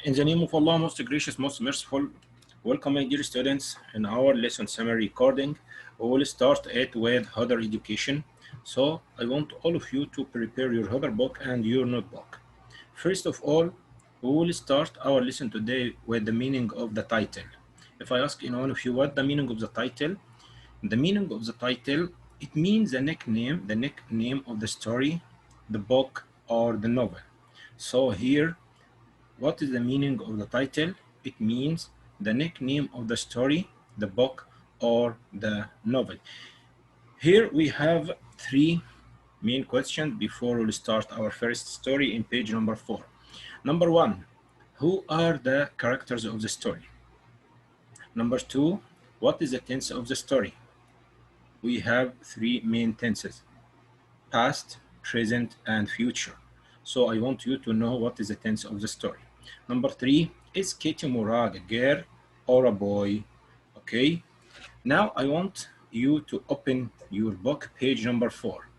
In the name of Allah, most gracious, most merciful, welcome my dear students in our lesson summary recording. We will start it with Hodder education. So I want all of you to prepare your Hodder book and your notebook. First of all, we will start our lesson today with the meaning of the title. If I ask any one of you what the meaning of the meaning of the title, it means the nickname of the story, the book, or the novel. So here, what is the meaning of the title? It means the nickname of the story, the book, or the novel. Here we have three main questions before we start our first story in page number 4. Number 1, who are the characters of the story? Number 2, what is the tense of the story? We have three main tenses: past, present, and future. So I want you to know what is the tense of the story. Number 3, is Katie Murag a girl or a boy? Okay, now I want you to open your book, page number 4.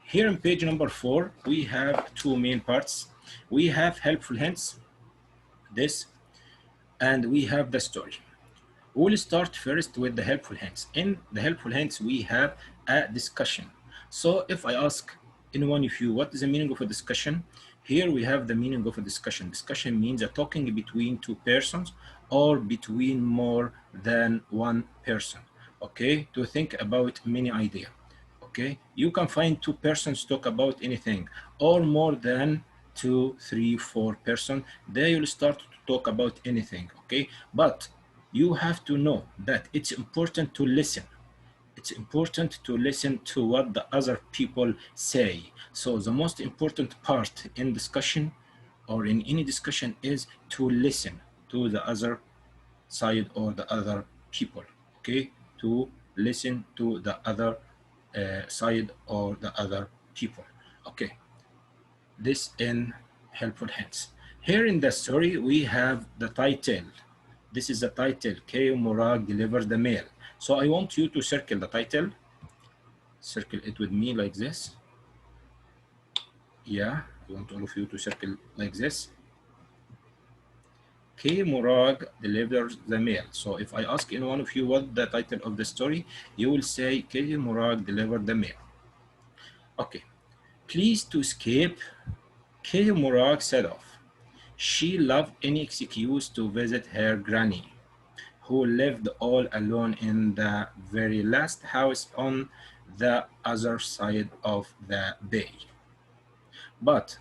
Here in page number 4, we have two main parts. We have helpful hints, this, and we have the story. We'll start first with the helpful hints. In the helpful hints, we have a discussion. So if I ask any one of you, what is the meaning of a discussion? Here we have the meaning of a discussion. Discussion means a talking between two persons or between more than one person, okay? To think about many ideas, okay? You can find two persons talk about anything, or more than 2, 3, 4 persons. They will start to talk about anything, okay? But you have to know that it's important to listen. It's important to listen to what the other people say. So the most important part in discussion or in any discussion is to listen to the other side or the other people, okay? To listen to the other side or the other people, okay? This in helpful hints. Here in the story, we have the title. This is the title, Kay Murag delivers the mail. So I want you to circle the title. Circle it with me like this. Yeah, I want all of you to circle like this. Kay Murag delivers the mail. So if I ask any one of you what the title of the story, you will say Kay Murag delivered the mail. Okay. Pleased to escape, Kay Murag set off. She loved any excuse to visit her granny, who lived all alone in the very last house on the other side of the bay. But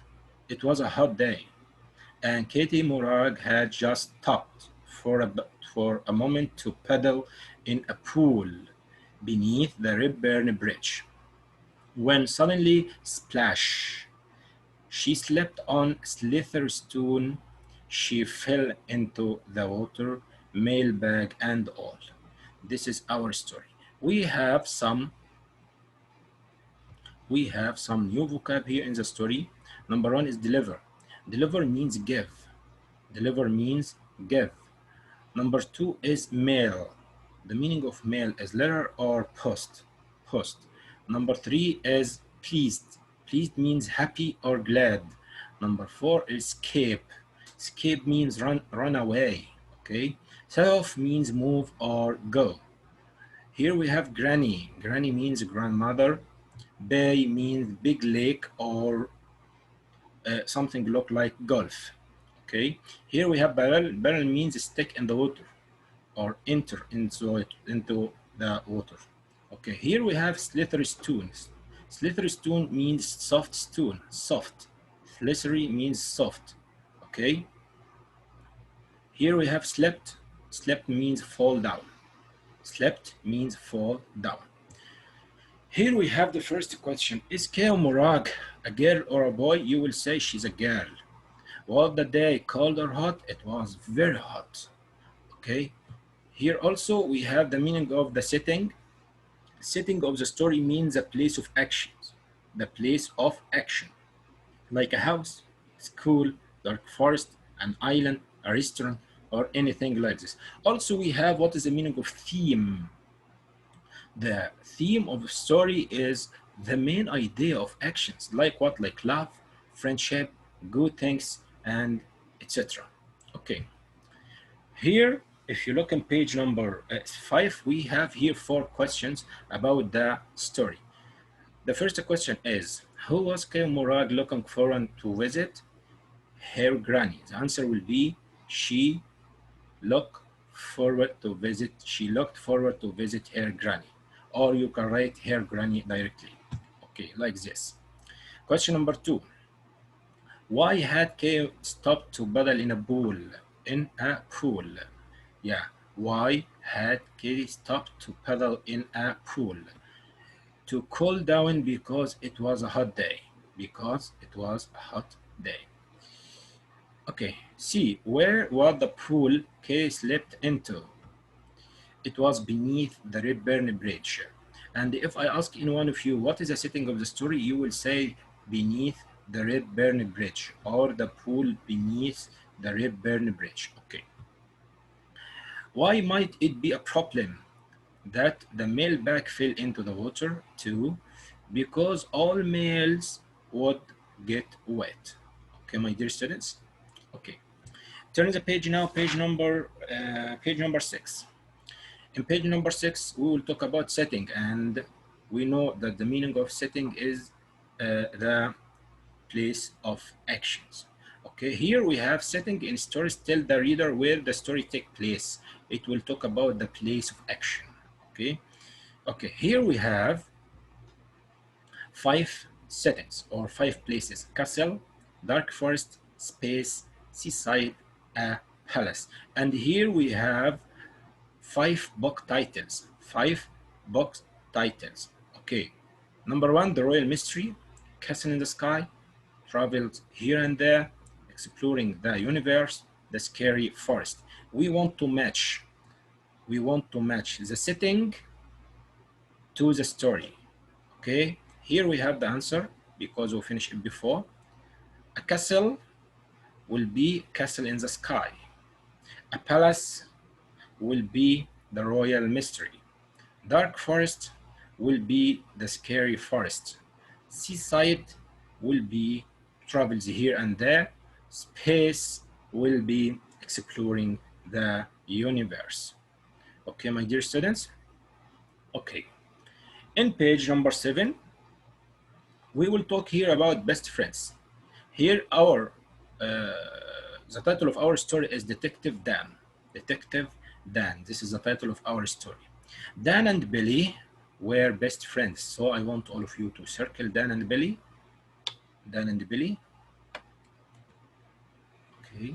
it was a hot day, and Katie Murag had just stopped for a moment to paddle in a pool beneath the Redburn Bridge, when suddenly, splash! She slipped on slippery stone. She fell into the water, mailbag and all. This is our story. We have some new vocab here in the story. Number 1 is deliver. Deliver means give. Deliver means give. Number 2 is mail. The meaning of mail is letter or post. Post. Number 3 is pleased. Pleased means happy or glad. Number 4 is escape. Escape means run away. Okay. Set off means move or go. Here we have granny. Granny means grandmother. Bay means big lake or something look like golf. Okay. Here we have barrel. Barrel means stick in the water or enter into the water. Okay. Here we have slippery stones. Slippery stone means soft stone. Soft. Slippery means soft. Okay. Here we have slept. Slept means fall down. Slept means fall down. Here we have the first question. Is Kay Murag a girl or a boy? You will say she's a girl. Was the day cold or hot? It was very hot. Okay. Here also we have the meaning of the setting. Setting of the story means a place of actions. The place of action. Like a house, school, dark forest, an island, a restaurant, or anything like this. Also we have what is the meaning of theme. The theme of the story is the main idea of actions, like what? Like love, friendship, good things, and etc. Okay, here, if you look on page number 5, we have here 4 questions about the story. The first question is, who was Kay Murad looking forward to visit her granny? The answer will be, she looked she looked forward to visit her granny. Or you can write her granny directly. Okay, like this. Question number 2. Why had Kay stopped to paddle in a pool? In a pool. Yeah. Why had Kay stopped to paddle in a pool? To cool down because it was a hot day. Because it was a hot day. Okay. C. Where was the pool Kay slept into? It was beneath the Redburn Bridge. And if I ask any one of you what is the setting of the story, you will say beneath the Redburn Bridge or the pool beneath the Redburn Bridge. Okay. Why might it be a problem that the mailbag fell into the water? 2. Because all mails would get wet. Okay, my dear students. Okay. Turn the page now, page number 6. In page number 6, we will talk about setting, and we know that the meaning of setting is the place of actions. Okay, here we have setting in stories tell the reader where the story take place. It will talk about the place of action. Okay, okay. Here we have 5 settings or 5 places: castle, dark forest, space, seaside, a palace. And here we have 5 book titles. 5 book titles. Okay. Number 1, The Royal Mystery, Castle in the Sky, Travels Here and There, Exploring the Universe, The Scary Forest. We want to match the setting to the story. Okay. Here we have the answer because we finished it before. A castle will be Castle in the Sky. A palace will be The Royal Mystery. Dark forest will be the scary forest. Seaside will be travels here and there. Space will be exploring the universe. Okay, my dear students? Okay. In page number 7, we will talk here about best friends. Here the title of our story is Detective Dan. Detective Dan. This is the title of our story. Dan and Billy were best friends. So I want all of you to circle Dan and Billy. Dan and Billy. Okay.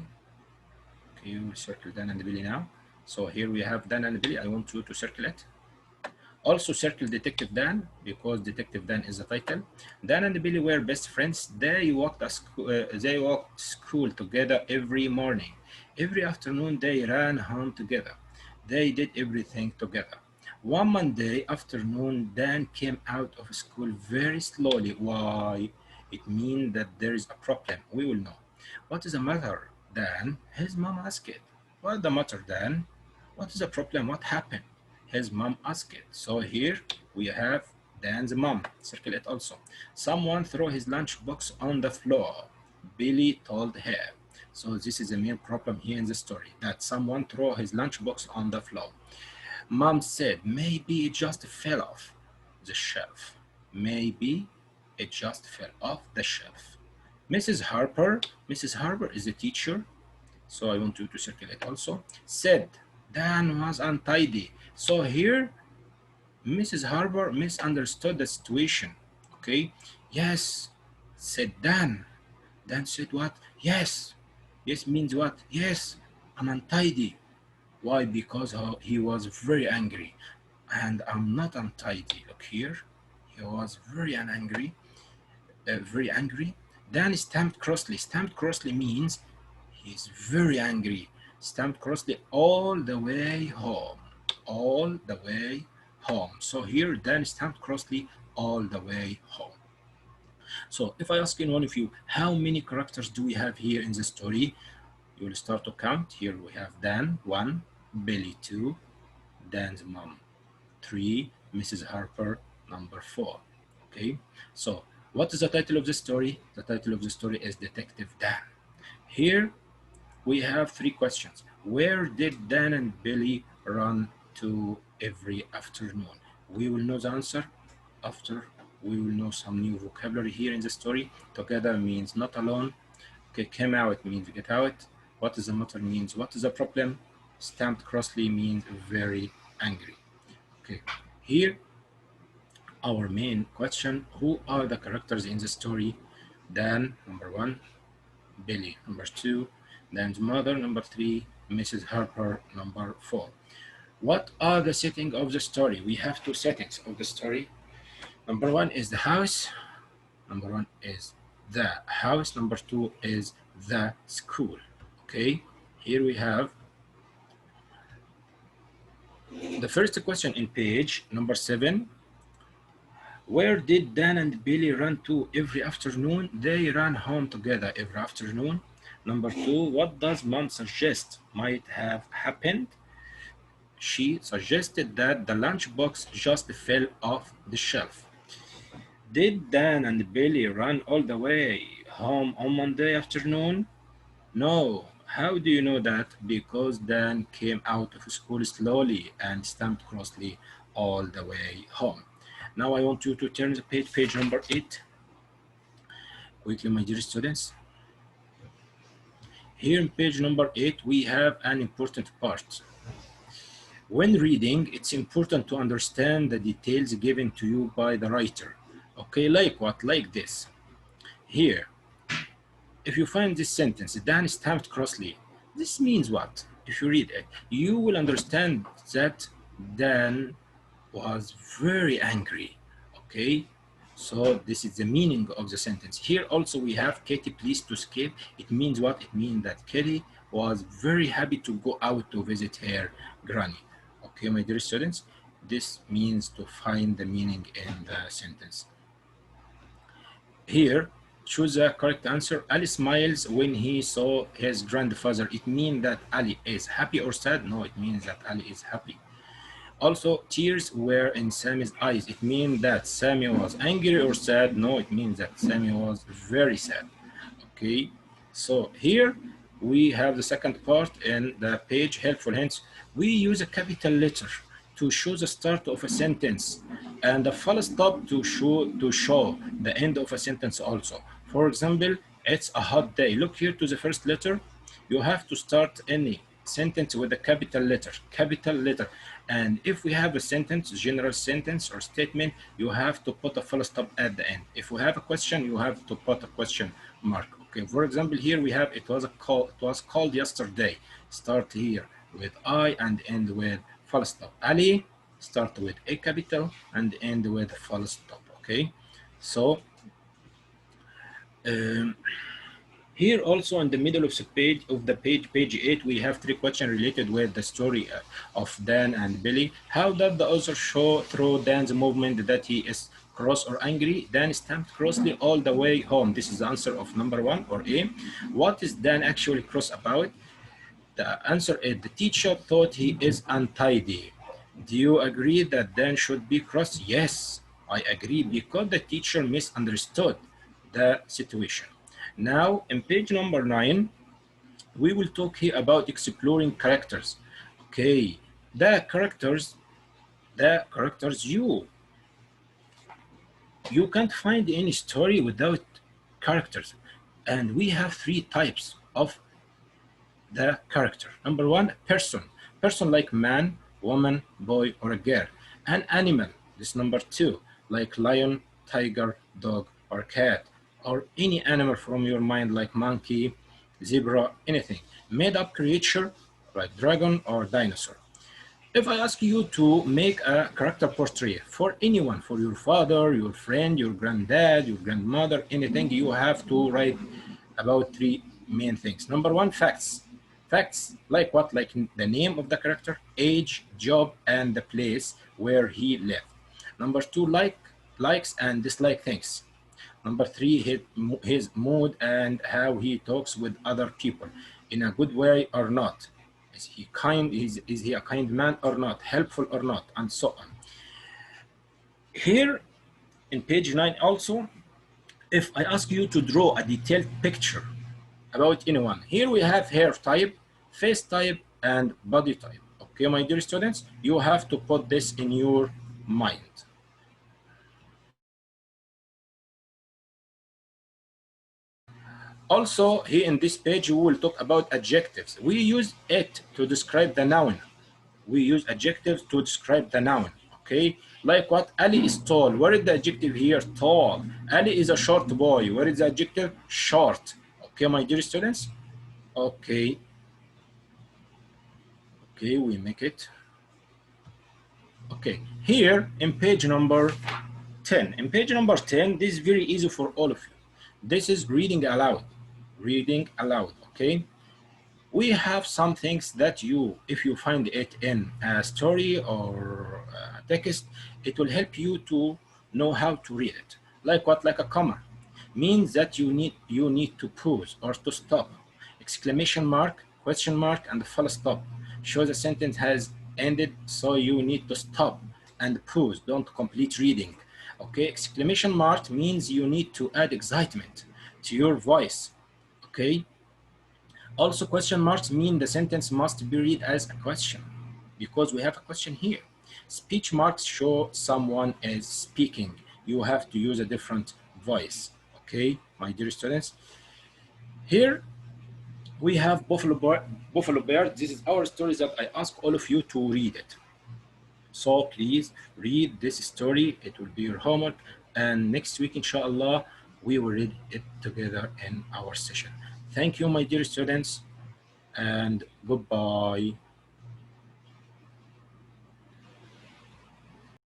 Okay, you will circle Dan and Billy now. So here we have Dan and Billy. I want you to circle it. Also circle Detective Dan because Detective Dan is the title. Dan and Billy were best friends. They walked school together every morning. Every afternoon they ran home together. They did everything together. One Monday afternoon, Dan came out of school very slowly. Why? It means that there is a problem. We will know. What is the matter, Dan? His mom asked. What's the matter, Dan? What is the problem? What happened? His mom asked. So here we have Dan's mom. Circle it also. Someone threw his lunchbox on the floor. Billy told her. So this is the main problem here in the story, that someone threw his lunchbox on the floor. Mom said, maybe it just fell off the shelf. Maybe it just fell off the shelf. Mrs. Harper is the teacher, so I want you to circle it also, said Dan was untidy. So here, Mrs. Harper misunderstood the situation, okay? Yes, said Dan. Dan said what? Yes. Yes means what? Yes, I'm untidy. Why? Because he was very angry. And I'm not untidy. Look here. He was very angry. Very angry. Dan stamped crossly. Stamped crossly means he's very angry. Stamped crossly all the way home. All the way home. So here Dan stamped crossly all the way home. So if I ask in one of you, how many characters do we have here in the story? You will start to count. Here we have Dan, 1, Billy, 2, Dan's mom, 3, Mrs. Harper, number 4. Okay, so what is the title of the story? The title of the story is Detective Dan. Here we have three questions. Where did Dan and Billy run to every afternoon? We will know the answer after we will know some new vocabulary here in the story. Together means not alone. Okay, came out means get out. What is the matter means what is the problem. Stamped crossly means very angry. Okay, here our main question, who are the characters in the story? Dan, number one, Billy, number two, Dan's mother, number three, Mrs. Harper, number four. What are the settings of the story? We have two settings of the story. Number one is the house. Number one is the house. Number two is the school. Okay, here we have the first question in page number 7. Where did Dan and Billy run to every afternoon? They ran home together every afternoon. Number two, what does mom suggest might have happened? She suggested that the lunchbox just fell off the shelf. Did Dan and Billy run all the way home on Monday afternoon? No. How do you know that? Because Dan came out of school slowly and stamped crossly all the way home. Now I want you to turn the page number 8. Quickly, my dear students. Here in page number 8, we have an important part. When reading, it's important to understand the details given to you by the writer. Okay, like what? Like this. Here, if you find this sentence, Dan stamped crossly, this means what? If you read it, you will understand that Dan was very angry. Okay, so this is the meaning of the sentence. Here also we have Katie pleased to escape. It means what? It means that Katie was very happy to go out to visit her granny. Okay, my dear students, this means to find the meaning in the sentence. Here, choose the correct answer. Ali smiles when he saw his grandfather. It means that Ali is happy or sad? No, it means that Ali is happy. Also, tears were in Sammy's eyes. It means that Sammy was angry or sad? No, it means that Sammy was very sad. Okay, so here we have the second part in the page, helpful hints. We use a capital letter to show the start of a sentence and a full stop to show the end of a sentence also. For example, it's a hot day. Look here to the first letter. You have to start any sentence with a capital letter. And if we have a sentence, general sentence or statement, you have to put a full stop at the end. If we have a question, you have to put a question mark. Okay, for example, here we have it was called yesterday. Start here with I and end with full stop. Ali, start with a capital and end with full stop. Okay, so here also in the middle of the page 8, we have 3 questions related with the story of Dan and Billy. How does the author show through Dan's movement that he is cross or angry? Dan stamped crossly all the way home. This is the answer of number 1 or A. What is Dan actually cross about? The answer is the teacher thought he is untidy. Do you agree that Dan should be cross? Yes, I agree, because the teacher misunderstood the situation. Now, in page number 9, we will talk here about exploring characters. Okay, the characters, you can't find any story without characters. And we have 3 types of the character. Number 1, person like man, woman, boy, or a girl. An animal, this number 2, like lion, tiger, dog, or cat, or any animal from your mind like monkey, zebra, anything. Made up creature like dragon or dinosaur. If I ask you to make a character portrait for anyone, for your father, your friend, your granddad, your grandmother, anything, you have to write about 3 main things. Number 1, facts. Facts like what? Like the name of the character, age, job, and the place where he lived. Number 2, likes and dislike things. Number 3, his mood and how he talks with other people, in a good way or not. Is he kind? Is he a kind man or not? Helpful or not? And so on. Here in page 9 also, if I ask you to draw a detailed picture about anyone. Here we have hair type, face type, and body type. Okay, my dear students, you have to put this in your mind. Also, here in this page, we will talk about adjectives. We use it to describe the noun. We use adjectives to describe the noun. Okay, like what? Ali is tall. Where is the adjective here? Tall. Ali is a short boy. Where is the adjective? Short. Okay, my dear students. Okay, okay, we make it. Okay, here in page number 10. In page number 10, this is very easy for all of you. This is reading aloud. Reading aloud, okay? We have some things that you, if you find it in a story or a text, it will help you to know how to read it. Like what? Like a comma. Means that you need to pause or to stop. Exclamation mark, question mark, and full stop. Shows the sentence has ended, so you need to stop and pause. Don't complete reading. Okay, exclamation mark means you need to add excitement to your voice. Okay, also, question marks mean the sentence must be read as a question because we have a question here. Speech marks show someone is speaking. You have to use a different voice. Okay, my dear students. Here we have Buffalo Bear. This is our story that I ask all of you to read it. So please read this story. It will be your homework. And next week, inshallah, we will read it together in our session. Thank you, my dear students, and goodbye.